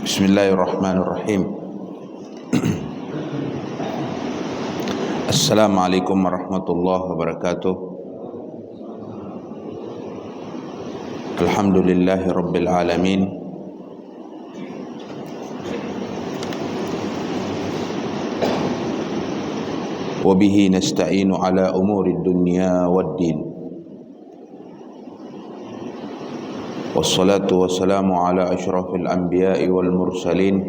Bismillahirrahmanirrahim. Assalamualaikum warahmatullahi wabarakatuh. Alhamdulillahi rabbil alamin. Wa bihi nasta'inu ala umuri dunya waddin. Wassalatu wassalamu ala asyrafil anbiya'i wal mursalin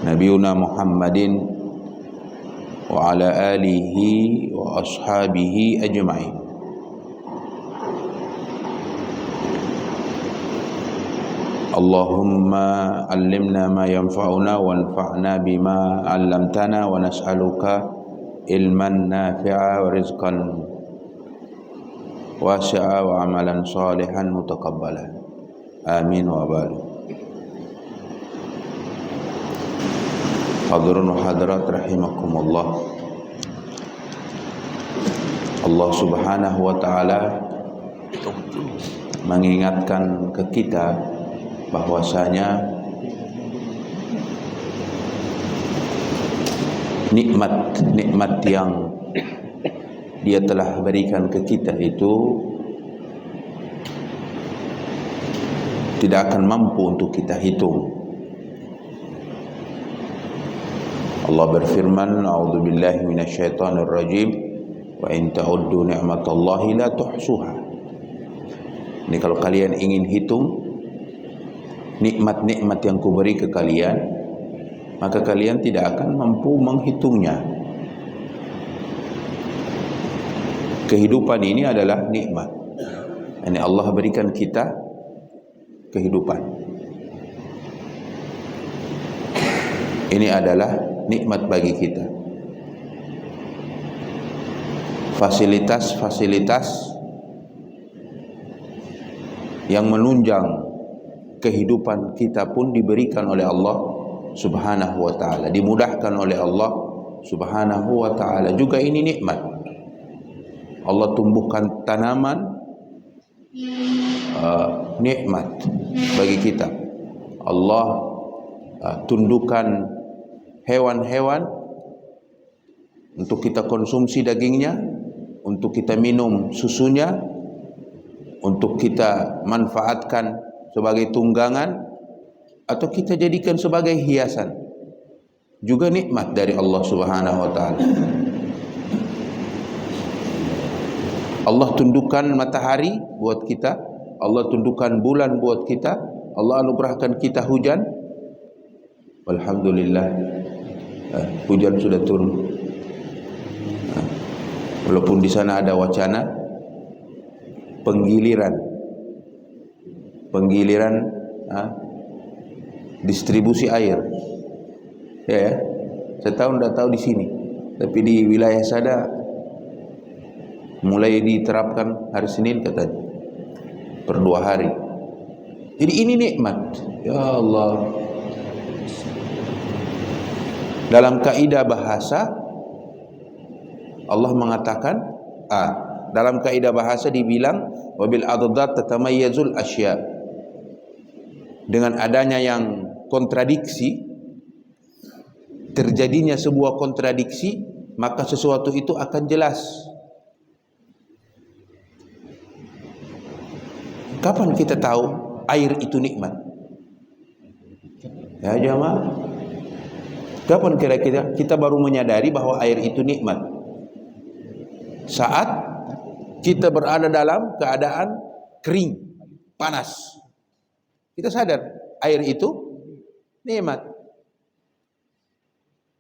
Nabiuna Muhammadin wa ala alihi wa ashabihi ajma'in. Allahumma allimna ma yanfa'una wanfa'na bima 'allamtana wa nas'aluka ilman nafi'a wa rizqan wasi'a wa amalan salihan mutaqabbala. Amin wa barik. Hadirin wa hadirat rahimakumullah. Allah Subhanahu wa taala mengingatkan ke kita bahwasanya nikmat yang Dia telah berikan ke kita itu tidak akan mampu untuk kita hitung. Allah berfirman, "A'udzubillahi minasyaitonirrajim, wa in ta'uddu ni'matallahi la tuhsuha." Ini kalau kalian ingin hitung nikmat-nikmat yang kuberi ke kalian, maka kalian tidak akan mampu menghitungnya. Kehidupan ini adalah nikmat. Ini Allah berikan kita kehidupan. Ini adalah nikmat bagi kita. Fasilitas-fasilitas yang menunjang kehidupan kita pun diberikan oleh Allah Subhanahu wa taala, dimudahkan oleh Allah Subhanahu wa taala. Juga ini nikmat. Allah tumbuhkan tanaman, nikmat bagi kita. Allah tundukkan hewan-hewan untuk kita konsumsi dagingnya, untuk kita minum susunya, untuk kita manfaatkan sebagai tunggangan, atau kita jadikan sebagai hiasan. Juga nikmat dari Allah Subhanahu wa taala. Allah tundukkan matahari buat kita, Allah tundukkan bulan buat kita, Allah anugerahkan kita hujan. Alhamdulillah, hujan sudah turun. Walaupun di sana ada wacana penggiliran distribusi air. Ya, saya sudah tahu di sini, tapi di wilayah sana mulai diterapkan hari Senin katanya, per 2 hari. Jadi ini nikmat. Ya Allah. Dalam kaidah bahasa Allah mengatakan, dalam kaidah bahasa dibilang wabil adad tatamayyazul asya. Dengan adanya yang kontradiksi, terjadinya sebuah kontradiksi, maka sesuatu itu akan jelas. Kapan kita tahu air itu nikmat? Ya jamaah, kapan kira-kira kita baru menyadari bahwa air itu nikmat? Saat kita berada dalam keadaan kering, panas, kita sadar air itu nikmat.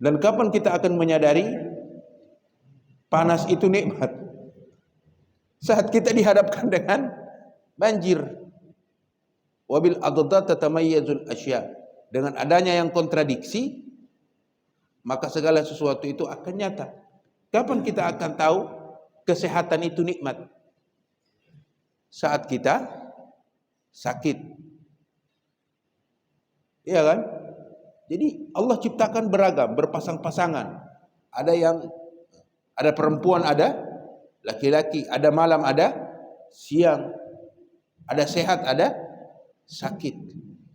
Dan kapan kita akan menyadari panas itu nikmat? Saat kita dihadapkan dengan banjir. Wabil adad tatamayyazul asya. Dengan adanya yang kontradiksi, maka segala sesuatu itu akan nyata. Kapan kita akan tahu kesehatan itu nikmat? Saat kita sakit. Iya kan? Jadi Allah ciptakan beragam, berpasang-pasangan. Ada perempuan, ada laki-laki, ada malam, ada siang, ada sehat, ada sakit.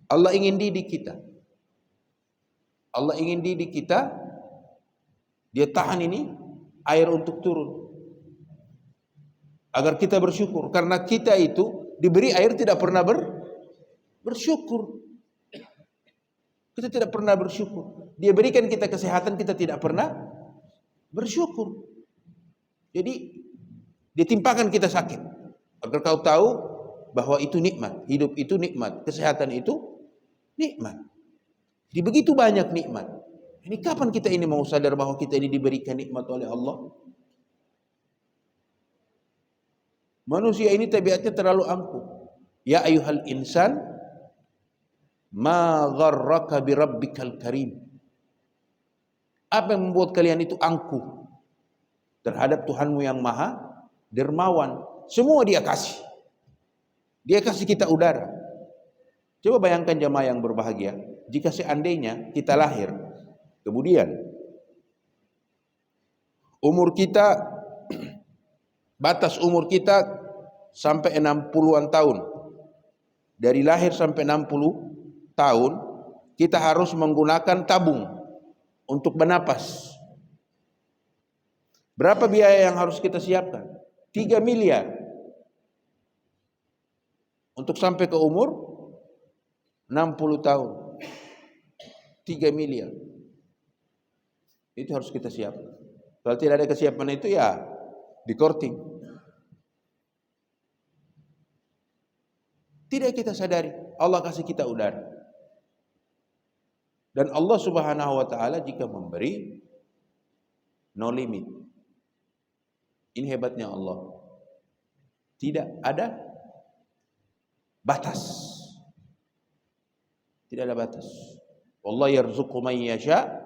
Allah ingin didik kita. Allah ingin didik kita. Dia tahan ini air untuk turun agar kita bersyukur. Karena kita itu diberi air tidak pernah bersyukur. Kita tidak pernah bersyukur. Dia berikan kita kesehatan, kita tidak pernah bersyukur. Jadi ditimpakan kita sakit agar kau tahu bahwa itu nikmat. Hidup itu nikmat, kesehatan itu nikmat. Jadi begitu banyak nikmat. Ini kapan kita ini mau sadar bahwa kita ini diberikan nikmat oleh Allah? Manusia ini tabiatnya terlalu angkuh. Ya ayyuhal insan, ma gharraka bi rabbikal karim. Apa yang membuat kalian itu angkuh terhadap Tuhanmu yang maha dermawan? Semua dia kasih. Dia kasih kita udara. Coba bayangkan jemaah yang berbahagia, jika seandainya kita lahir, kemudian umur kita, batas umur kita sampai 60-an tahun. Dari lahir sampai 60 tahun, kita harus menggunakan tabung untuk bernapas. Berapa biaya yang harus kita siapkan? 3 miliar. Untuk sampai ke umur 60 tahun. 3 miliar. Itu harus kita siapkan. Kalau tidak ada kesiapan itu ya dikorting. Tidak kita sadari, Allah kasih kita udara. Dan Allah Subhanahu wa taala jika memberi no limit. Ini hebatnya Allah. Tidak ada batas. Tidak ada batas. Wallahu yarzuqu man yasha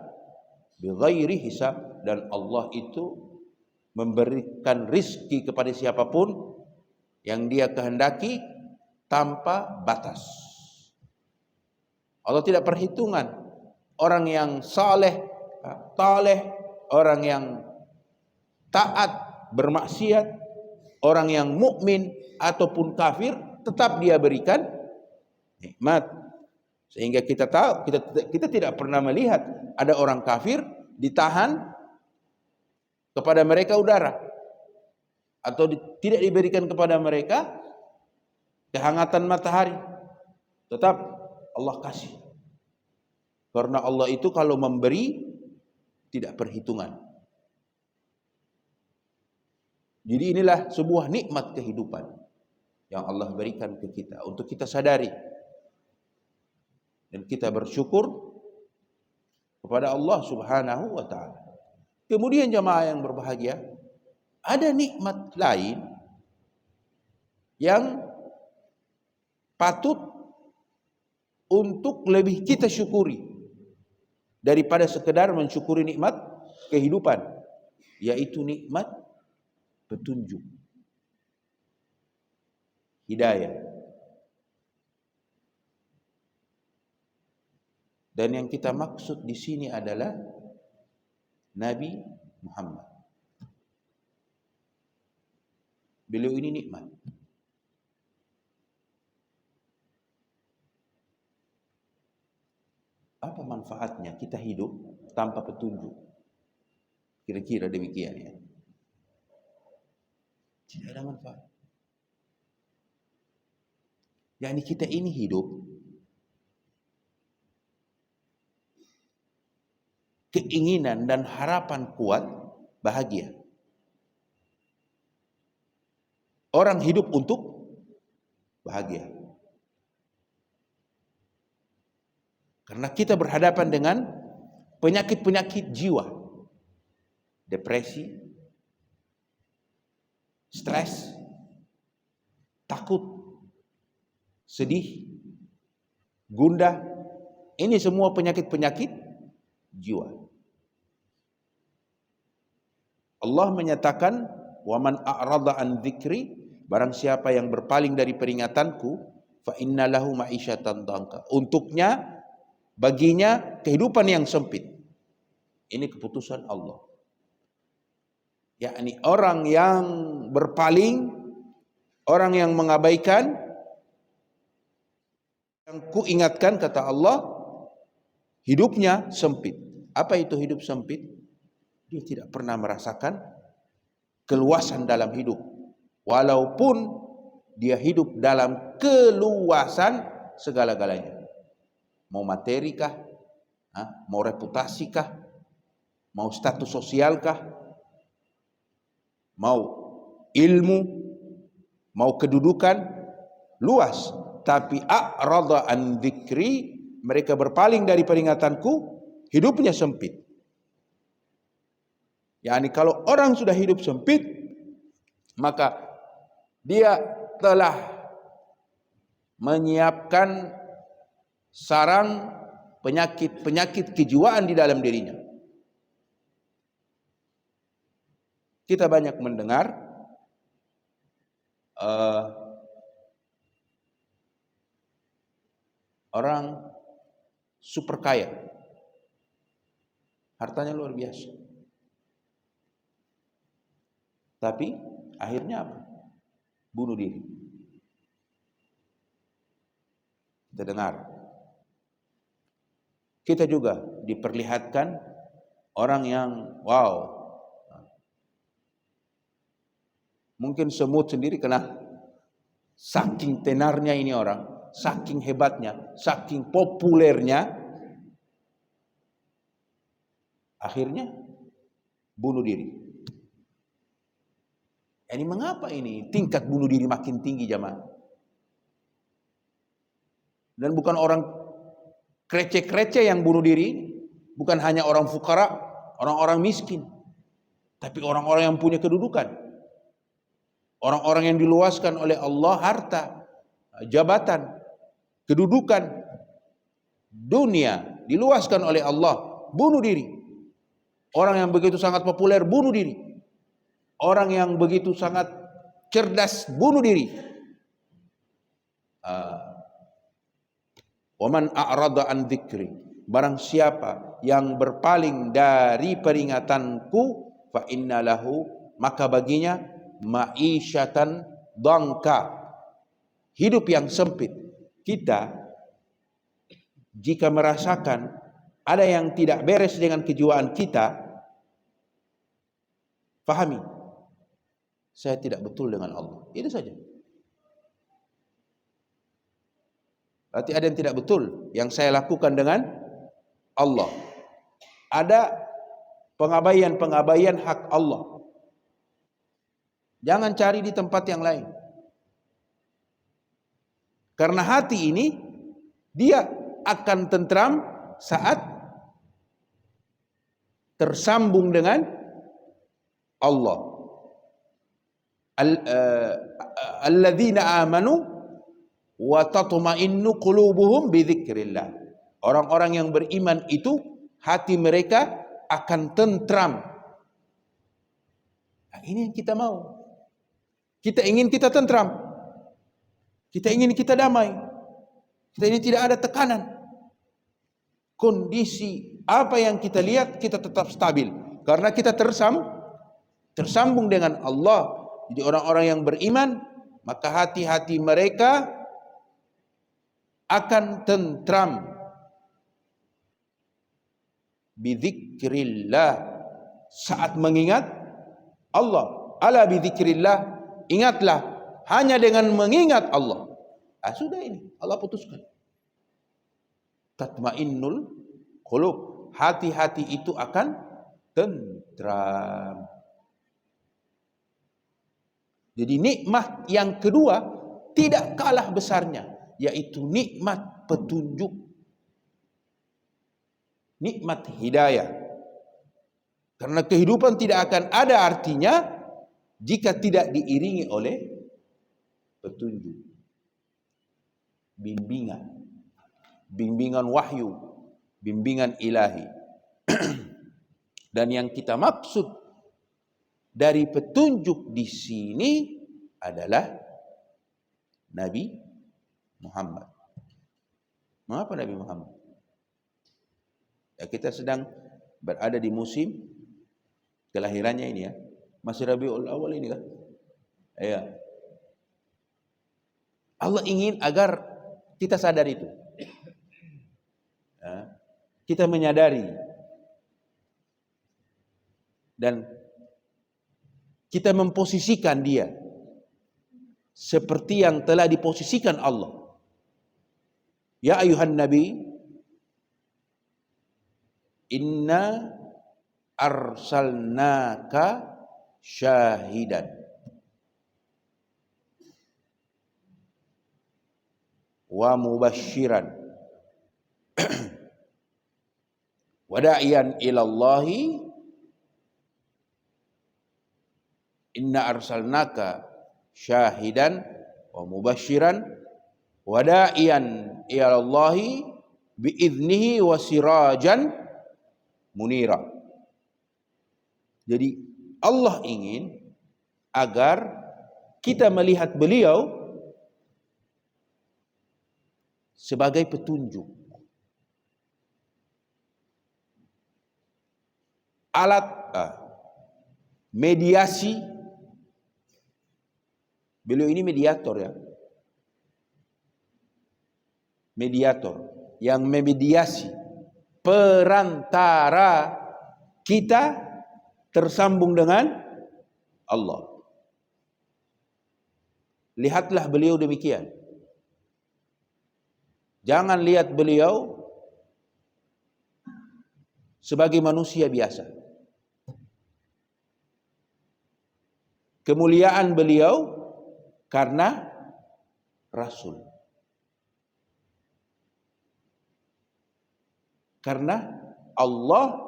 bighairi hisab, dan Allah itu memberikan rizki kepada siapapun yang Dia kehendaki tanpa batas. Allah tidak perhitungan. Orang yang saleh, taleh, orang yang taat, bermaksiat, orang yang mukmin ataupun kafir, tetap Dia berikan nikmat. Sehingga kita tahu, kita tidak pernah melihat ada orang kafir ditahan kepada mereka udara, atau tidak diberikan kepada mereka kehangatan matahari. Tetap Allah kasih. Karena Allah itu kalau memberi tidak perhitungan. Jadi inilah sebuah nikmat kehidupan yang Allah berikan ke kita untuk kita sadari dan kita bersyukur kepada Allah Subhanahu wa taala. Kemudian jemaah yang berbahagia, ada nikmat lain yang patut untuk lebih kita syukuri daripada sekedar mensyukuri nikmat kehidupan, yaitu nikmat petunjuk, hidayah. Dan yang kita maksud di sini adalah Nabi Muhammad. Beliau ini nikmat. Apa manfaatnya kita hidup tanpa petunjuk? Kira-kira demikian ya. Tidak ada manfaat. Yani kita ini hidup keinginan dan harapan kuat bahagia. Orang hidup untuk bahagia. Karena kita berhadapan dengan penyakit-penyakit jiwa. Depresi, stres, takut, sedih, gundah. Ini semua penyakit-penyakit jiwa. Allah menyatakan, "Wa man a'rada an dzikri", barang siapa yang berpaling dari peringatanku, fa inna lahu ma'isyatan dhanka. Untuknya, baginya kehidupan yang sempit. Ini keputusan Allah. Yakni orang yang berpaling, orang yang mengabaikan, Ku ingatkan, kata Allah, hidupnya sempit. Apa itu hidup sempit? Dia tidak pernah merasakan keluasan dalam hidup, walaupun dia hidup dalam keluasan segala-galanya. Mau materi kah? Mau reputasi kah? Mau status sosial kah? Mau ilmu? Mau kedudukan? Luas. Tapi a'rada an dzikri, mereka berpaling dari peringatanku, hidupnya sempit. Yani kalau orang sudah hidup sempit, maka dia telah menyiapkan sarang penyakit-penyakit kejiwaan di dalam dirinya. Kita banyak mendengar orang super kaya, hartanya luar biasa, tapi akhirnya apa? Bunuh diri. Kita dengar. Kita juga diperlihatkan orang yang wow, mungkin semut sendiri kena, saking tenarnya ini orang, saking hebatnya, saking populernya, akhirnya bunuh diri. Ini mengapa ini tingkat bunuh diri makin tinggi, jamaah? Dan bukan orang kreceh-kreceh yang bunuh diri, bukan hanya orang fukara, orang-orang miskin, tapi orang-orang yang punya kedudukan, orang-orang yang diluaskan oleh Allah harta, jabatan, kedudukan, dunia diluaskan oleh Allah, bunuh diri. Orang yang begitu sangat populer bunuh diri. Orang yang begitu sangat cerdas bunuh diri. Waman a'rada an dzikri, barang siapa yang berpaling dari peringatanku, fa inna lahu, maka baginya ma'isyatan dangka, hidup yang sempit. Kita jika merasakan ada yang tidak beres dengan kejiwaan kita, fahami, saya tidak betul dengan Allah. Itu saja. Berarti ada yang tidak betul yang saya lakukan dengan Allah. Ada pengabaian-pengabaian hak Allah. Jangan cari di tempat yang lain. Karena hati ini dia akan tentram saat tersambung dengan Allah. Alladzina amanu wa tatma'innu qulubuhum bi dzikrillah. Orang-orang yang beriman itu hati mereka akan tentram. Nah, ini yang kita mau. Kita ingin kita tentram. Kita ingin kita damai. Kita ingin tidak ada tekanan. Kondisi apa yang kita lihat kita tetap stabil karena kita tersambung dengan Allah. Jadi orang-orang yang beriman, maka hati-hati mereka akan tentram. Bidzikrillah, saat mengingat Allah. Ala bidzikrillah, ingatlah hanya dengan mengingat Allah. Sudah ini Allah putuskan. Tatmainnul qulub, hati-hati itu akan tentram. Jadi nikmat yang kedua tidak kalah besarnya, yaitu nikmat petunjuk, nikmat hidayah. Karena kehidupan tidak akan ada artinya jika tidak diiringi oleh petunjuk, bimbingan wahyu, bimbingan ilahi. Dan yang kita maksud dari petunjuk di sini adalah Nabi Muhammad. Mengapa Nabi Muhammad? Ya, kita sedang berada di musim kelahirannya ini ya. Masih Rabiul Awal ini kan? Ya. Allah ingin agar kita sadar itu. kita menyadari dan kita memposisikan dia seperti yang telah diposisikan Allah. Ya ayuhan nabi, inna arsalnaka syahidan wa mubashiran wa da'iyan ilallahi. Inna arsalnaka syahidan wa mubashiran wa da'iyan ilallahi biiznihi wa sirajan munira. Jadi Allah ingin agar kita melihat beliau sebagai petunjuk, alat mediasi. Beliau ini mediator ya. Mediator yang memediasi perantara kita tersambung dengan Allah. Lihatlah beliau demikian. Jangan lihat beliau sebagai manusia biasa. Kemuliaan beliau karena Rasul. Karena Allah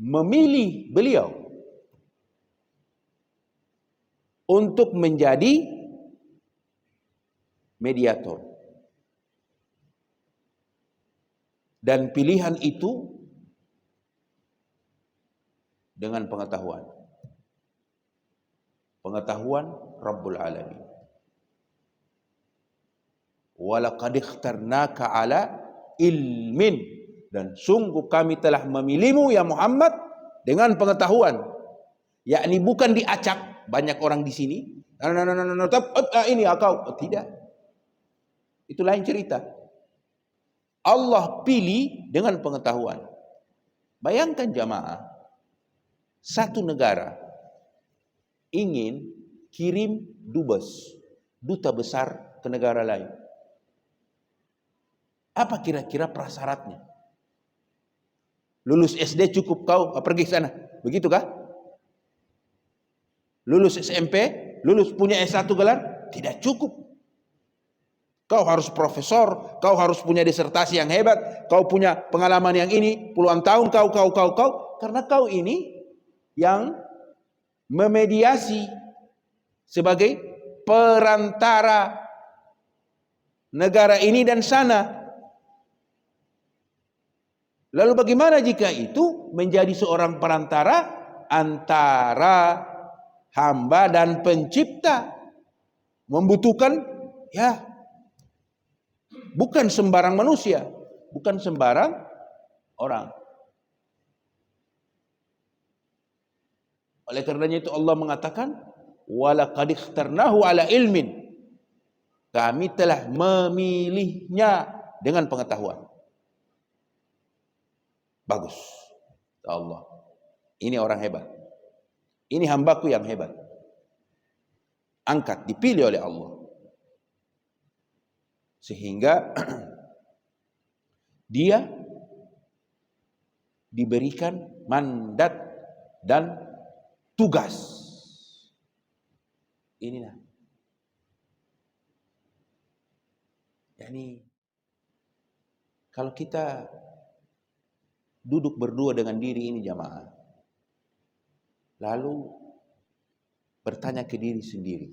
memilih beliau untuk menjadi mediator. Dan pilihan itu dengan pengetahuan. Pengetahuan Rabbul Alamin. Walaqad ikhtarnaka ala ilmin, dan sungguh kami telah memilihmu ya Muhammad dengan pengetahuan, yakni bukan diacak. Banyak orang di sini ini kau tidak, itu lain cerita. Allah pilih dengan pengetahuan. Bayangkan jamaah, satu negara ingin kirim dubes, duta besar ke negara lain. Apa kira-kira prasyaratnya? Lulus SD cukup kau pergi sana, begitu kah? Lulus SMP, lulus punya S1 gelar, tidak cukup. Kau harus profesor, kau harus punya disertasi yang hebat, kau punya pengalaman yang ini, puluhan tahun kau, karena kau ini yang memediasi sebagai perantara negara ini dan sana. Lalu bagaimana jika itu menjadi seorang perantara antara hamba dan pencipta? Membutuhkan ya bukan sembarang manusia, bukan sembarang orang. Oleh karenanya itu Allah mengatakan walaqad ikhtarnahu ala ilmin. Kami telah memilihnya dengan pengetahuan. Bagus. Allah. Ini orang hebat. Ini hambaku yang hebat. Angkat, dipilih oleh Allah. Sehingga dia diberikan mandat dan tugas. Inilah. Yani kalau kita duduk berdua dengan diri ini jamaah, lalu bertanya ke diri sendiri,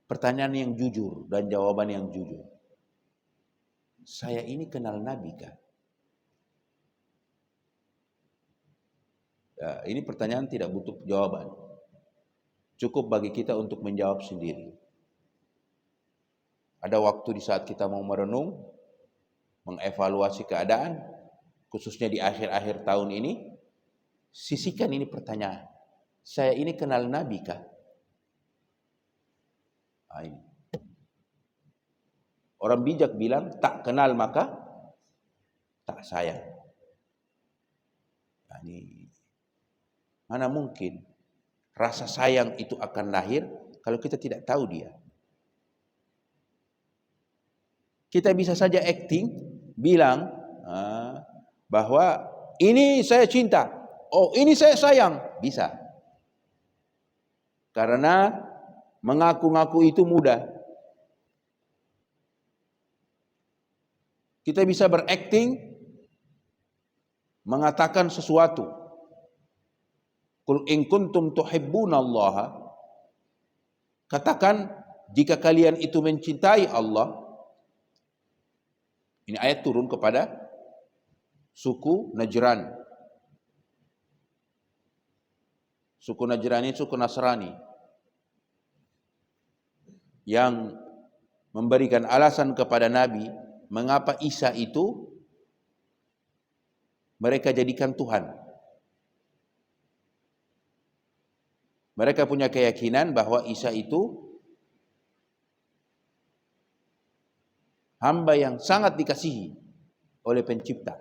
pertanyaan yang jujur dan jawaban yang jujur. Saya ini kenal Nabi kah? Ya, ini pertanyaan tidak butuh jawaban. Cukup bagi kita untuk menjawab sendiri. Ada waktu di saat kita mau merenung, mengevaluasi keadaan, khususnya di akhir-akhir tahun ini, sisihkan ini pertanyaan. Saya ini kenal Nabi kah? Ini. Orang bijak bilang tak kenal maka tak sayang. Yani, mana mungkin rasa sayang itu akan lahir kalau kita tidak tahu dia. Kita bisa saja acting, bilang bahwa ini saya cinta, oh ini saya sayang, bisa. Karena mengaku-ngaku itu mudah. Kita bisa berakting, mengatakan sesuatu. Qul in kuntum tuhibbunallaha, katakan jika kalian itu mencintai Allah. Ini ayat turun kepada suku Najran. Suku Najran ini suku Nasrani yang memberikan alasan kepada Nabi mengapa Isa itu mereka jadikan Tuhan. Mereka punya keyakinan bahwa Isa itu hamba yang sangat dikasihi oleh pencipta.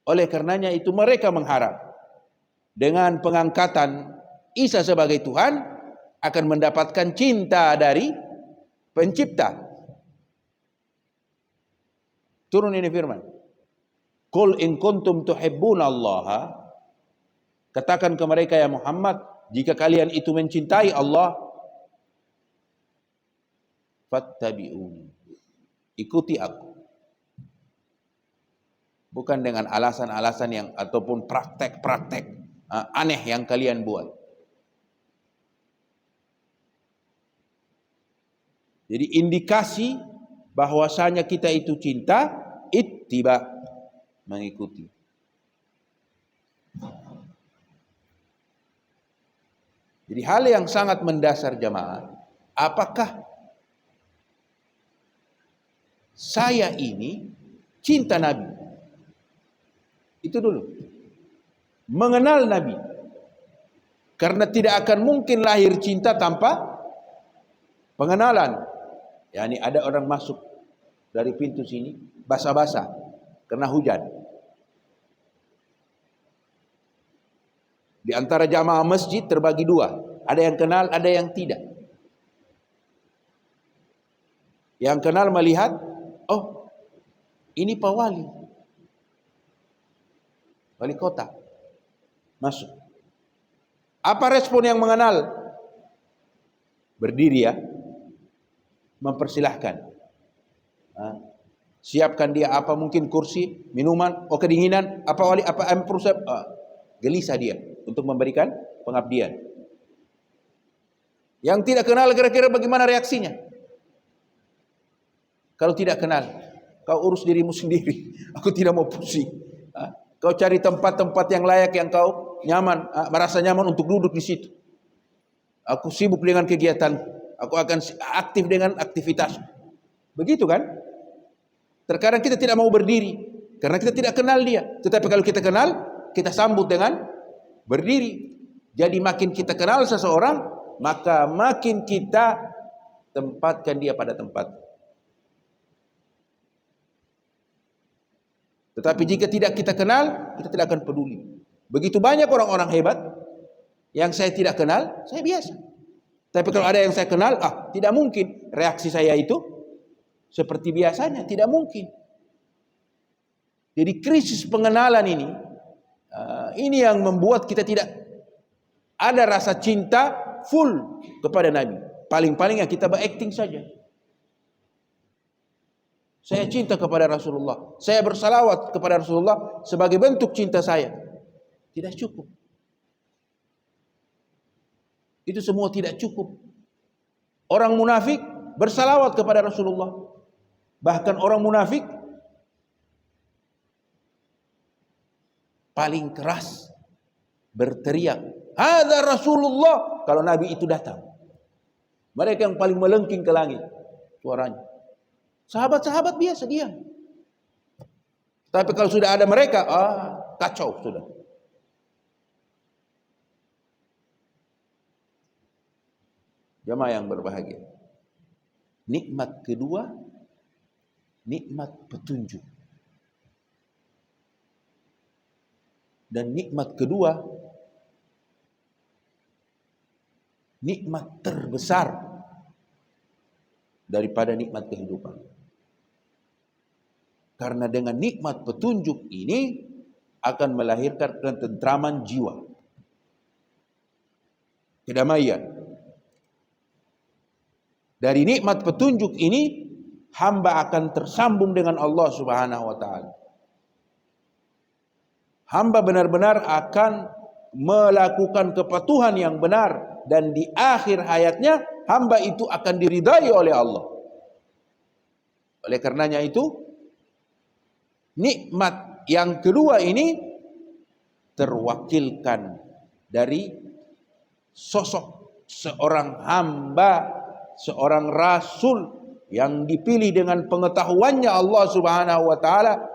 Oleh karenanya itu mereka mengharap dengan pengangkatan Isa sebagai Tuhan akan mendapatkan cinta dari pencipta. Turun ini firman. Qul in kuntum tuhibbunallaha, katakan ke mereka ya Muhammad, jika kalian itu mencintai Allah, fattabi'uni, ikuti aku. Bukan dengan alasan-alasan yang ataupun praktek-praktek aneh yang kalian buat. Jadi indikasi bahwasanya kita itu cinta, ittiba, mengikuti. Jadi hal yang sangat mendasar jamaah, apakah saya ini cinta Nabi? Itu dulu. Mengenal Nabi. Karena tidak akan mungkin lahir cinta tanpa pengenalan. Ya, ini ada orang masuk dari pintu sini basah-basah karena hujan. Di antara jamaah masjid terbagi dua, ada yang kenal, ada yang tidak. Yang kenal melihat, oh ini Pak Wali, wali kota, masuk. Apa respon yang mengenal? Berdiri ya, mempersilahkan. Siapkan dia apa mungkin kursi, minuman, oh kedinginan, apa wali, apa perusahaan, gelisah dia untuk memberikan pengabdian. Yang tidak kenal kira-kira bagaimana reaksinya? Kalau tidak kenal, kau urus dirimu sendiri, aku tidak mau pusing. Kau cari tempat-tempat yang layak, yang kau nyaman, merasa nyaman untuk duduk di situ. Aku sibuk dengan kegiatan, aku akan aktif dengan aktivitas. Begitu kan? Terkadang kita tidak mau berdiri karena kita tidak kenal dia. Tetapi kalau kita kenal, kita sambut dengan berdiri. Jadi makin kita kenal seseorang, maka makin kita tempatkan dia pada tempat. Tetapi jika tidak kita kenal, kita tidak akan peduli. Begitu banyak orang-orang hebat yang saya tidak kenal, saya biasa. Tapi kalau ada yang saya kenal, tidak mungkin reaksi saya itu seperti biasanya, tidak mungkin. Jadi krisis pengenalan ini yang membuat kita tidak ada rasa cinta full kepada Nabi. Paling-paling kita berakting saja. Saya cinta kepada Rasulullah, saya bersalawat kepada Rasulullah sebagai bentuk cinta saya. Tidak cukup. Itu semua tidak cukup. Orang munafik bersalawat kepada Rasulullah. Bahkan orang munafik paling keras berteriak, "Hadza Rasulullah!" kalau Nabi itu datang. Mereka yang paling melengking ke langit suaranya. Sahabat-sahabat biasa diam. Tapi kalau sudah ada mereka, kacau sudah. Jamaah yang berbahagia. Nikmat kedua, nikmat petunjuk. Dan nikmat kedua, nikmat terbesar daripada nikmat kehidupan. Karena dengan nikmat petunjuk ini akan melahirkan ketentraman jiwa, kedamaian. Dari nikmat petunjuk ini, hamba akan tersambung dengan Allah Subhanahu wa taala. Hamba benar-benar akan melakukan kepatuhan yang benar, dan di akhir hayatnya hamba itu akan diridai oleh Allah. Oleh karenanya itu, nikmat yang kedua ini terwakilkan dari sosok seorang hamba, seorang rasul yang dipilih dengan pengetahuannya Allah Subhanahu wa taala.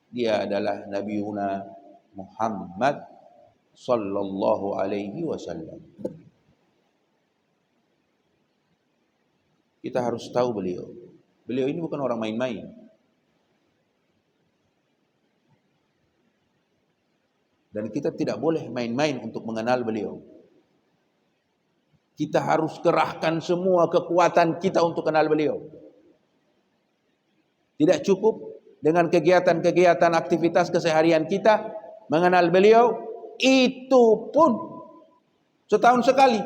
Dia adalah Nabiuna Muhammad sallallahu alaihi wasallam. Kita harus tahu beliau. Beliau ini bukan orang main-main. Dan kita tidak boleh main-main untuk mengenal beliau. Kita harus kerahkan semua kekuatan kita untuk kenal beliau. Tidak cukup dengan kegiatan-kegiatan aktivitas keseharian kita mengenal beliau, itu pun setahun sekali.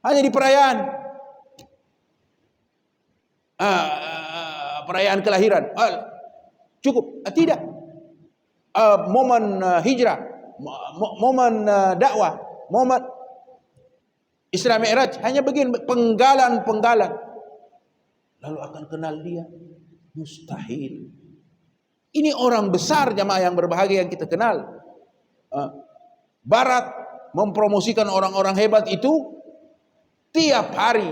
Hanya di perayaan. Perayaan kelahiran. Cukup. Tidak. Momen hijrah, momen dakwah, momen Isra Mi'raj, hanya begini penggalan. Lalu akan kenal dia? Mustahil. Ini orang besar jamaah yang berbahagia yang kita kenal. Barat mempromosikan orang-orang hebat itu tiap hari.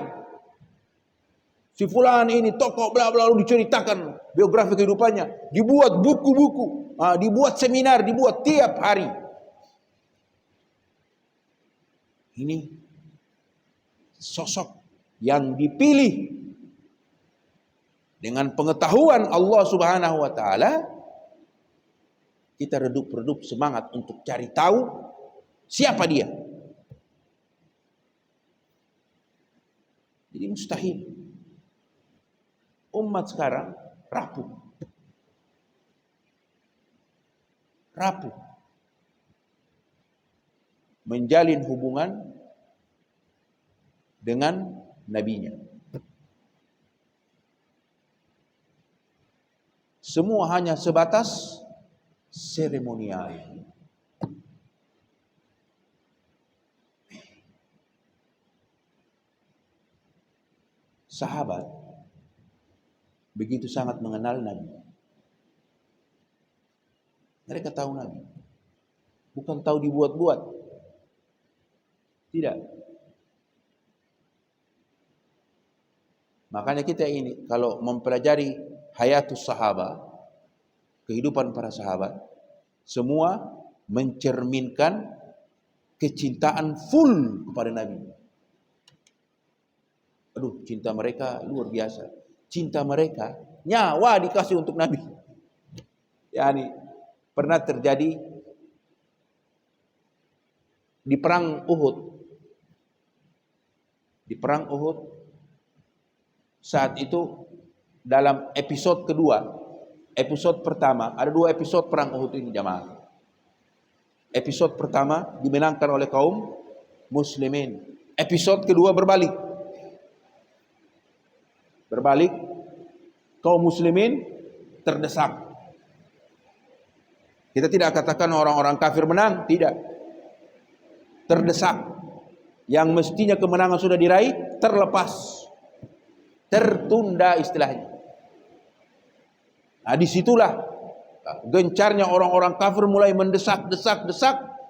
Si fulan ini tokoh bla bla, lalu diceritakan biografi kehidupannya, dibuat buku-buku, dibuat seminar, dibuat tiap hari. Ini sosok yang dipilih dengan pengetahuan Allah Subhanahu wa taala. Kita redup-redup semangat untuk cari tahu siapa dia. Jadi mustahil. Umat sekarang rapuh. Menjalin hubungan dengan nabinya. Semua hanya sebatas seremonial. Sahabat begitu sangat mengenal Nabi. Mereka tahu Nabi. Bukan tahu dibuat-buat. Tidak. Makanya kita ini kalau mempelajari hayatus sahabat, kehidupan para sahabat, semua mencerminkan kecintaan full kepada Nabi. Aduh, cinta mereka luar biasa. Cinta mereka, nyawa dikasih untuk Nabi. Yani pernah terjadi di perang Uhud. Di perang Uhud, saat itu dalam episode kedua, episode pertama, ada 2 episode perang Uhud ini jamaah. Episode pertama dimenangkan oleh kaum muslimin. Episode kedua berbalik, kaum muslimin terdesak. Kita tidak katakan orang-orang kafir menang, tidak. Terdesak. Yang mestinya kemenangan sudah diraih, terlepas. Tertunda istilahnya. Nah, disitulah gencarnya orang-orang kafir mulai mendesak.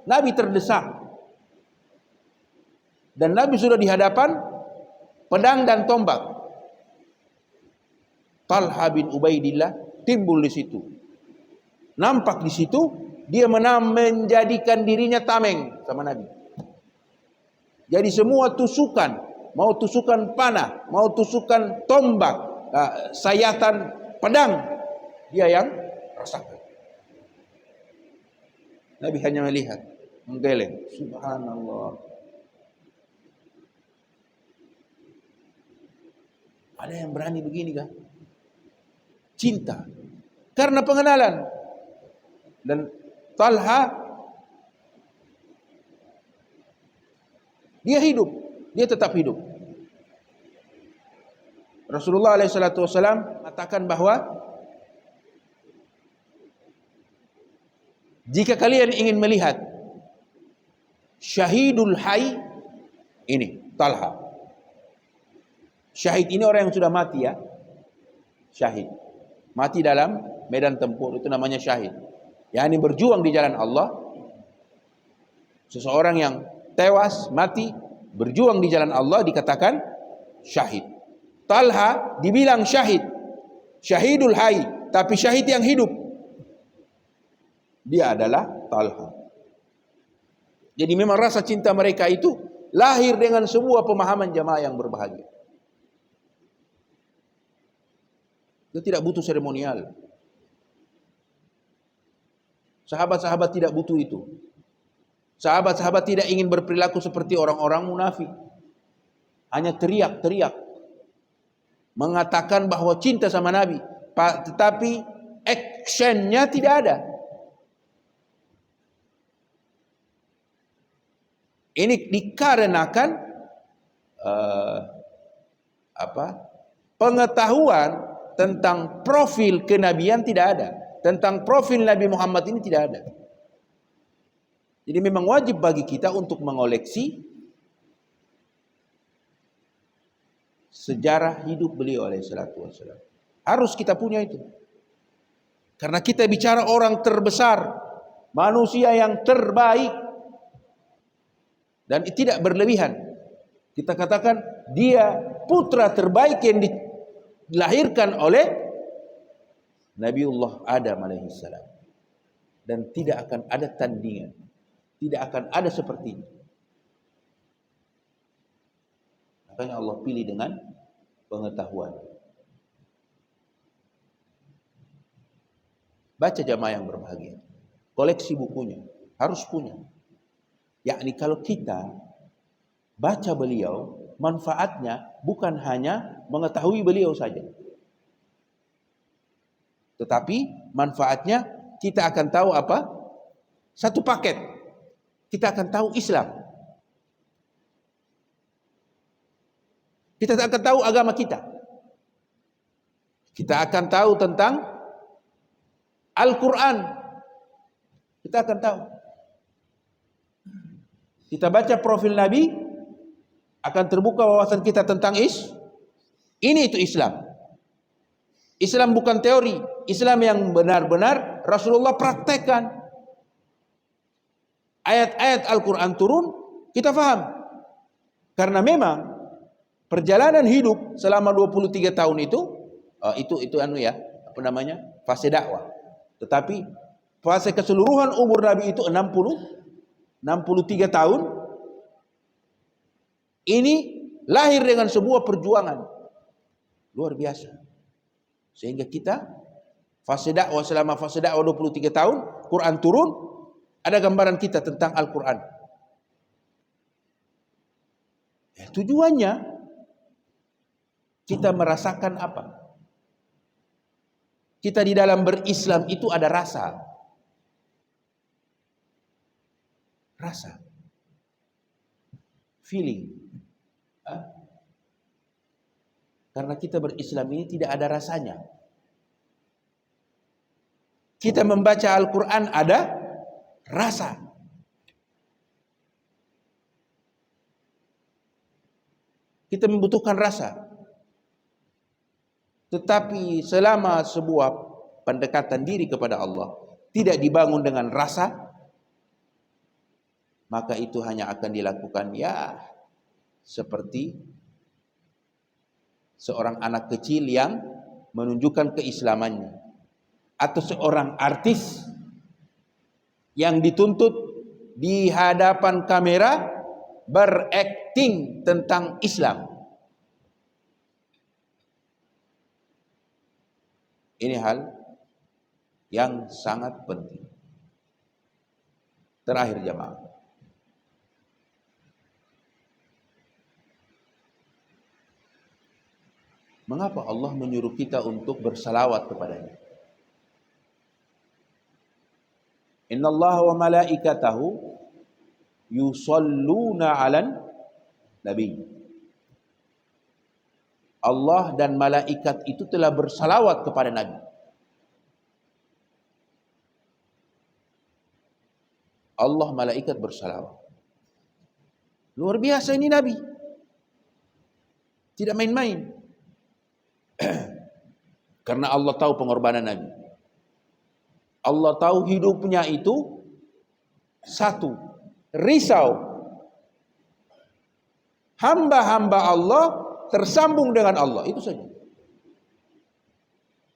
Nabi terdesak. Dan Nabi sudah di hadapan pedang dan tombak. Talha bin Ubaidillah timbul di situ. Nampak di situ dia menjadikan dirinya tameng sama Nabi. Jadi semua tusukan mau tusukan panah, mau tusukan tombak, sayatan pedang, dia yang rasakan. Nabi hanya melihat, menggeleng. Subhanallah. Ada yang berani begini kah? Cinta. Karena pengenalan. Dan Talha, dia hidup. Dia tetap hidup. Rasulullah SAW mengatakan bahwa jika kalian ingin melihat syahidul hayy, ini Talha. Syahid ini orang yang sudah mati ya. Syahid. Mati dalam medan tempur, itu namanya syahid. Yang ini berjuang di jalan Allah. Seseorang yang tewas, mati, berjuang di jalan Allah dikatakan syahid. Talha dibilang syahid. Syahidul hayy, tapi syahid yang hidup. Dia adalah Talha. Jadi memang rasa cinta mereka itu lahir dengan sebuah pemahaman jamaah yang berbahagia. Dia tidak butuh seremonial. Sahabat-sahabat tidak butuh itu. Sahabat-sahabat tidak ingin berperilaku seperti orang-orang munafik. Hanya teriak-teriak. Mengatakan bahwa cinta sama Nabi. Tetapi actionnya tidak ada. Ini dikarenakan pengetahuan tentang profil kenabian tidak ada. Tentang profil Nabi Muhammad ini tidak ada. Jadi memang wajib bagi kita untuk mengoleksi sejarah hidup beliau alaihissalatu wassalam. Harus kita punya itu. Karena kita bicara orang terbesar, manusia yang terbaik, dan tidak berlebihan. Kita katakan dia putra terbaik yang dilahirkan oleh Nabiullah Adam alaihissalam. Dan tidak akan ada tandingan. Tidak akan ada sepertinya. Makanya Allah pilih dengan pengetahuan. Baca jamaah yang berbahagia. Koleksi bukunya. Harus punya. Yakni kalau kita baca beliau, manfaatnya bukan hanya mengetahui beliau saja. Tetapi manfaatnya kita akan tahu apa? Satu paket. Kita akan tahu Islam. Kita akan tahu agama kita. Kita akan tahu tentang Al-Quran. Kita akan tahu. Kita baca profil Nabi, akan terbuka wawasan kita tentang ini itu Islam. Islam bukan teori. Islam yang benar-benar Rasulullah praktekkan. Ayat-ayat Al-Quran turun, kita faham. Karena memang perjalanan hidup selama 23 tahun itu fase dakwah. Tetapi fase keseluruhan umur Nabi itu 63 tahun. Ini lahir dengan sebuah perjuangan luar biasa. Sehingga kita selama fase dakwah 23 tahun, Quran turun, ada gambaran kita tentang Al-Quran. Tujuannya kita merasakan apa? Kita di dalam berislam itu ada rasa. Rasa. Feeling. Karena kita berislam ini tidak ada rasanya. Kita membaca Al-Quran ada rasa. Kita membutuhkan rasa. Tetapi selama sebuah pendekatan diri kepada Allah tidak dibangun dengan rasa, maka itu hanya akan dilakukan seperti seorang anak kecil yang menunjukkan keislamannya, atau seorang artis yang dituntut di hadapan kamera berakting tentang Islam. Ini hal yang sangat penting. Terakhir jamaah, mengapa Allah menyuruh kita untuk bersalawat kepadanya? Innallaha wa malaikatahu yusalluna 'alan nabi. Allah dan malaikat itu telah bersalawat kepada Nabi. Allah, malaikat bersalawat. Luar biasa ini Nabi. Tidak main-main. Karena Allah tahu pengorbanan Nabi. Allah tahu hidupnya itu satu, risau. Hamba-hamba Allah tersambung dengan Allah, itu saja.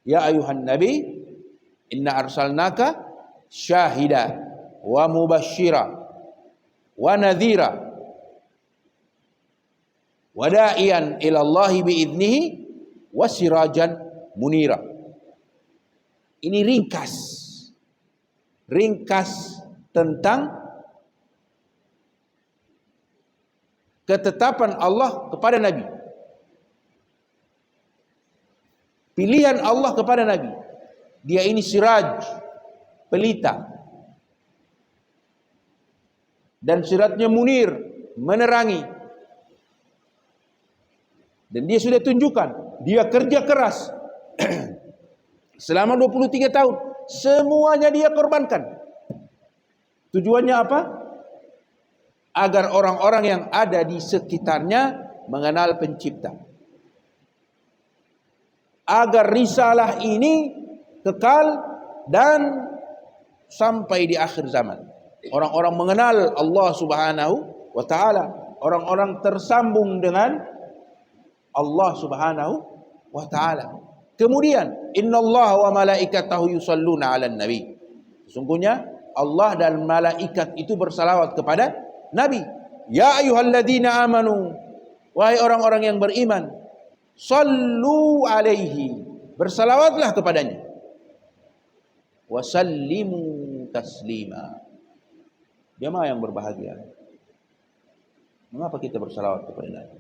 Ya ayuhan nabi, inna arsalnaka syahida wa mubashshira wa nadhira wa da'iyan ilallahi biidnihi wa sirajan munira. Ini ringkas tentang ketetapan Allah kepada Nabi, pilihan Allah kepada Nabi. Dia ini siraj, pelita, dan siratnya munir, menerangi. Dan dia sudah tunjukkan, dia kerja keras selama 23 tahun, semuanya dia korbankan. Tujuannya apa? Agar orang-orang yang ada di sekitarnya mengenal pencipta, agar risalah ini kekal dan sampai di akhir zaman. Orang-orang mengenal Allah Subhanahu wa ta'ala, orang-orang tersambung dengan Allah Subhanahu wa ta'ala. Kemudian, innallaha wa malaikatahu yusalluna 'alan nabi. Sesungguhnya Allah dan malaikat itu bersalawat kepada Nabi. Ya ayyuhalladzina amanu, wahai orang-orang yang beriman, sallu alaihi, bersalawatlah kepadanya. Wasallimu taslima. Jemaah yang berbahagia, mengapa kita bersalawat kepada Nabi?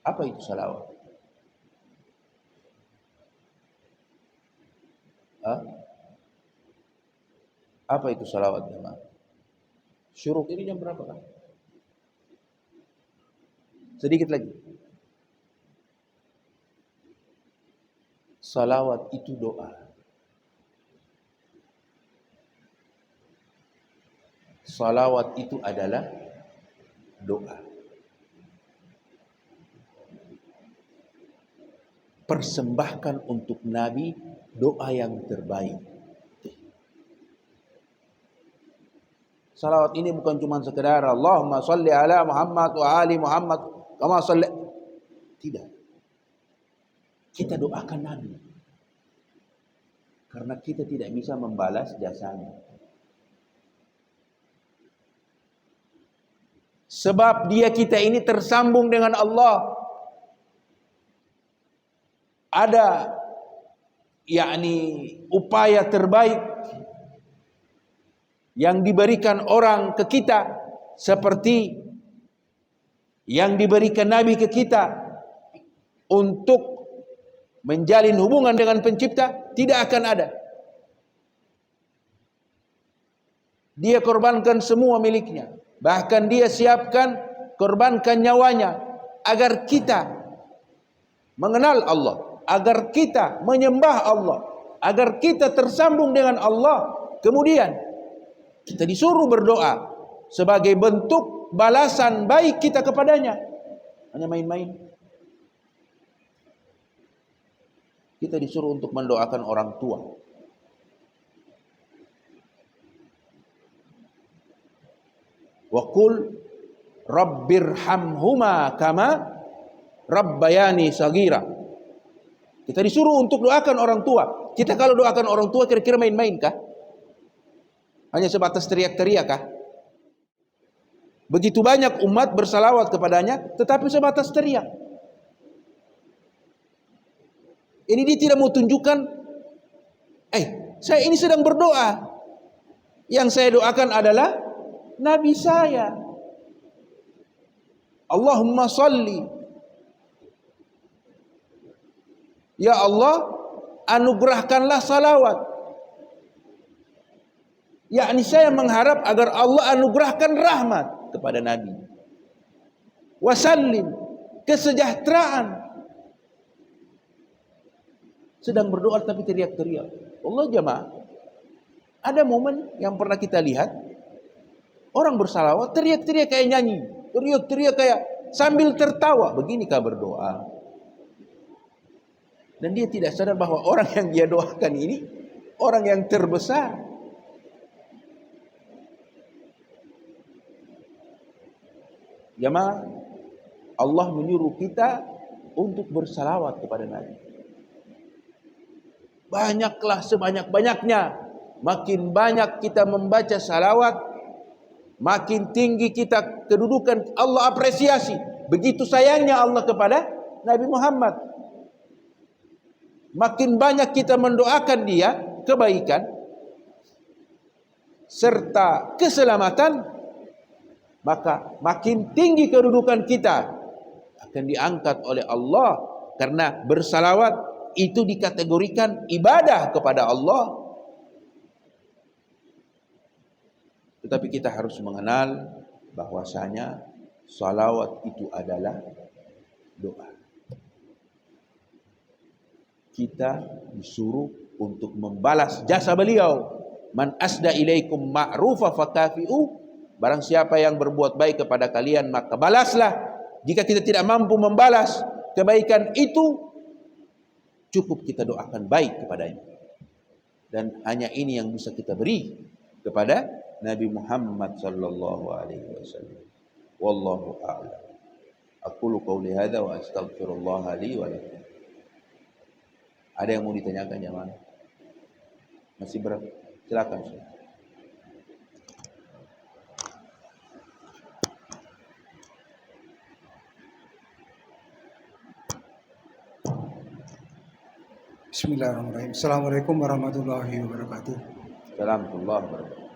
Apa itu salawat? Apa itu salawat jemaah? Syuruk ini jam berapa kan? Sedikit lagi. Salawat itu doa. Salawat itu adalah doa. Persembahkan untuk Nabi doa yang terbaik. Salawat ini bukan cuma sekedar Allahumma salli ala Muhammad wa ali Muhammad kama salli. Tidak. Kita doakan Nabi, karena kita tidak bisa membalas jasanya. Sebab dia kita ini tersambung dengan Allah. Ada upaya terbaik yang diberikan orang ke kita, seperti yang diberikan Nabi ke kita untuk menjalin hubungan dengan pencipta, tidak akan ada. Dia korbankan semua miliknya, bahkan dia siapkan, korbankan nyawanya agar kita mengenal Allah, agar kita menyembah Allah, agar kita tersambung dengan Allah. Kemudian kita disuruh berdoa sebagai bentuk balasan baik kita kepadanya. Hanya main-main? Kita disuruh untuk mendoakan orang tua. Wa qul rabbirhamhuma kama rabbayani sagira. Kita disuruh untuk doakan orang tua. Kita kalau doakan orang tua kira-kira main-main kah? Hanya sebatas teriak-teriak kah? Begitu banyak umat bersalawat kepadanya, tetapi sebatas teriak. Ini dia tidak mau tunjukkan, saya ini sedang berdoa. Yang saya doakan adalah Nabi saya. Allahumma salli. Ya Allah, anugerahkanlah salawat. Yakni saya mengharap agar Allah anugerahkan rahmat kepada Nabi. Wasallim, kesejahteraan. Sedang berdoa tapi teriak-teriak. Allah jamaah, ada momen yang pernah kita lihat, orang bersalawat teriak-teriak kayak nyanyi, teriak-teriak kayak sambil tertawa. Beginikah berdoa? Dan dia tidak sadar bahwa orang yang dia doakan ini orang yang terbesar. Jamaah, Allah menyuruh kita untuk bersalawat kepada Nabi. Banyaklah sebanyak-banyaknya. Makin banyak kita membaca salawat, makin tinggi kita kedudukan Allah apresiasi. Begitu sayangnya Allah kepada Nabi Muhammad. Makin banyak kita mendoakan dia kebaikan serta keselamatan, maka makin tinggi kedudukan kita akan diangkat oleh Allah. Karena bersalawat itu dikategorikan ibadah kepada Allah. Tetapi kita harus mengenal bahwasanya salawat itu adalah doa. Kita disuruh untuk membalas jasa beliau. Man asda ilaikum ma'rufa fakafi'u. Barang siapa yang berbuat baik kepada kalian, maka balaslah. Jika kita tidak mampu membalas kebaikan itu, cukup kita doakan baik kepadanya. Dan hanya ini yang bisa kita beri kepada Nabi Muhammad sallallahu alaihi wasallam. Wallahu a'lam. Aqulu qouli hadza wa astaghfirullah li wa lakum. Ada yang mau ditanyakan jemaah? Masih berapa? Silakan. Bismillahirrahmanirrahim. Assalamualaikum warahmatullahi wabarakatuh. Warahmatullahi wabarakatuh.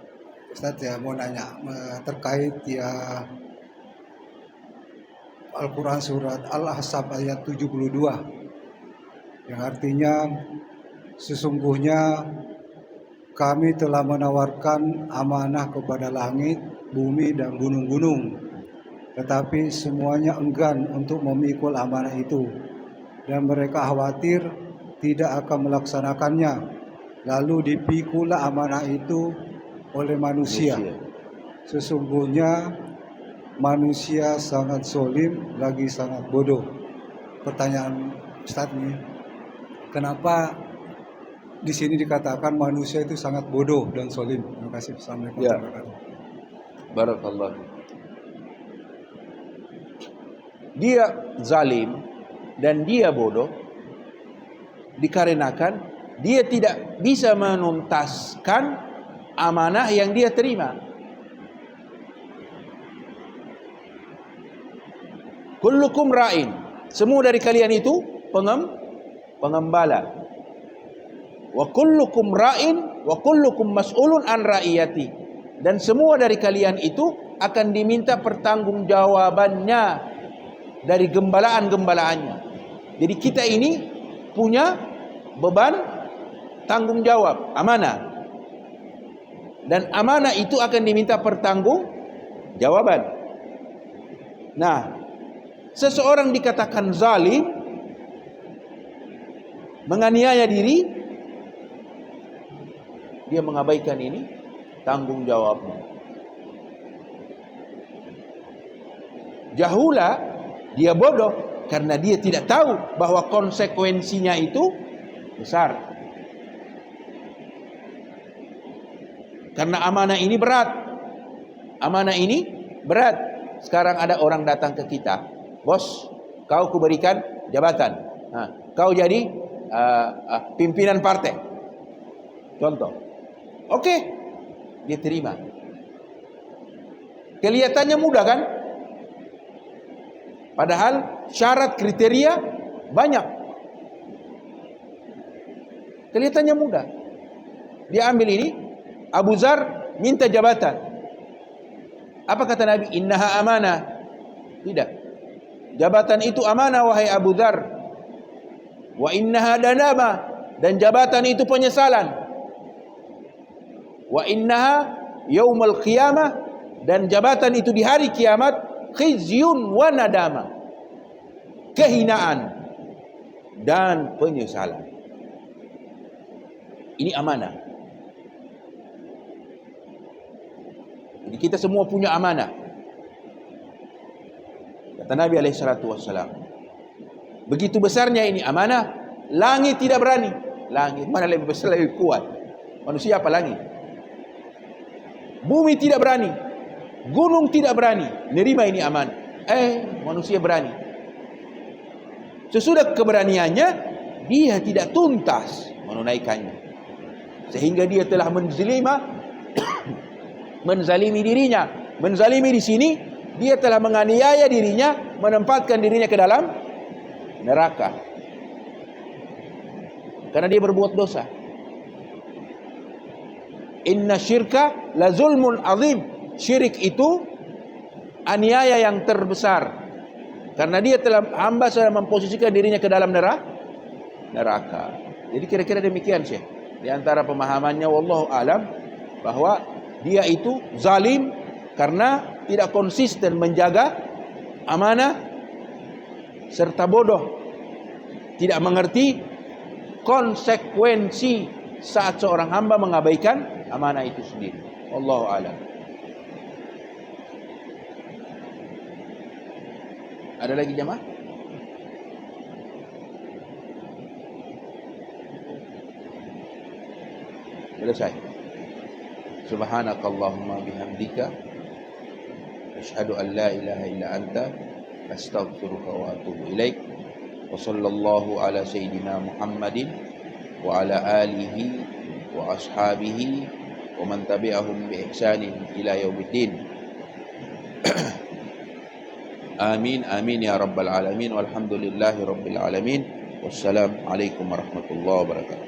Ustaz, ya mau nanya terkait ya Al-Quran surat Al-Ahzab ayat 72 yang artinya sesungguhnya kami telah menawarkan amanah kepada langit, bumi dan gunung-gunung, tetapi semuanya enggan untuk memikul amanah itu dan mereka khawatir tidak akan melaksanakannya. Lalu dipikulah amanah itu oleh manusia. Sesungguhnya manusia sangat zalim lagi sangat bodoh. Pertanyaan Ustaz nih, kenapa di sini dikatakan manusia itu sangat bodoh dan zalim? Terima kasih. Assalamualaikum warahmatullahi wabarakatuh. Barakallah. Dia zalim dan dia bodoh dikarenakan dia tidak bisa menuntaskan amanah yang dia terima. Kullukum ra'in. Semua dari kalian itu pengembala. Wa kullukum ra'in wa kullukum mas'ulun an ra'iyati. Dan semua dari kalian itu akan diminta pertanggungjawabannya dari gembalaan-gembalaannya. Jadi kita ini punya beban tanggung jawab, amanah. Dan amanah itu akan diminta pertanggungjawaban. Nah, seseorang dikatakan zalim, menganiaya diri, dia mengabaikan ini tanggung jawabnya. Jahula, dia bodoh karena dia tidak tahu bahwa konsekuensinya itu besar. Karena amanah ini berat. Amanah ini berat. Sekarang ada orang datang ke kita, bos, kau kuberikan jabatan. Nah, kau jadi pimpinan partai. Contoh. Oke. dia terima. Kelihatannya mudah kan? Padahal syarat kriteria banyak. Kelihatannya mudah. Dia ambil ini, Abu Dzar minta jabatan. Apa kata Nabi? Innaha amanah. Tidak. Jabatan itu amanah wahai Abu Dzar. Wa innaha danama, dan jabatan itu penyesalan. Wa innaha yaumul qiyamah, dan jabatan itu di hari kiamat khizyun wa nadama, kehinaan dan penyesalan. Ini amanah. Jadi kita semua punya amanah. Kata Nabi SAW, begitu besarnya ini amanah, langit tidak berani. Langit mana lebih besar, lebih kuat? Manusia apa langit? Bumi tidak berani, gunung tidak berani nerima ini amanah. Manusia berani. Sesudah keberaniannya, dia tidak tuntas menunaikannya, sehingga dia telah menzalimi dirinya. Menzalimi di sini, dia telah menganiaya dirinya, menempatkan dirinya ke dalam neraka karena dia berbuat dosa. Inna syirka la zulmun azim. Syirik itu aniaya yang terbesar, karena dia hamba sudah memposisikan dirinya ke dalam neraka. Jadi kira-kira demikian Syekh, di antara pemahamannya wallahu alam, bahwa dia itu zalim karena tidak konsisten menjaga amanah, serta bodoh, tidak mengerti konsekuensi saat seorang hamba mengabaikan amanah itu sendiri. Wallahu a'lam. Ada lagi jemaah? Selesai. Subhanakallahumma bihamdika asyhadu an la ilaha illa anta astaghfiruka wa atubu ilaik. Wa sallallahu ala sayyidina Muhammadin wa ala alihi wa ashabihi wa man tabi'ahum bi ihsanin ila yaumiddin. Amin amin ya rabbal alamin, walhamdulillahi rabbil alamin. Wassalamu alaikum warahmatullahi wabarakatuh.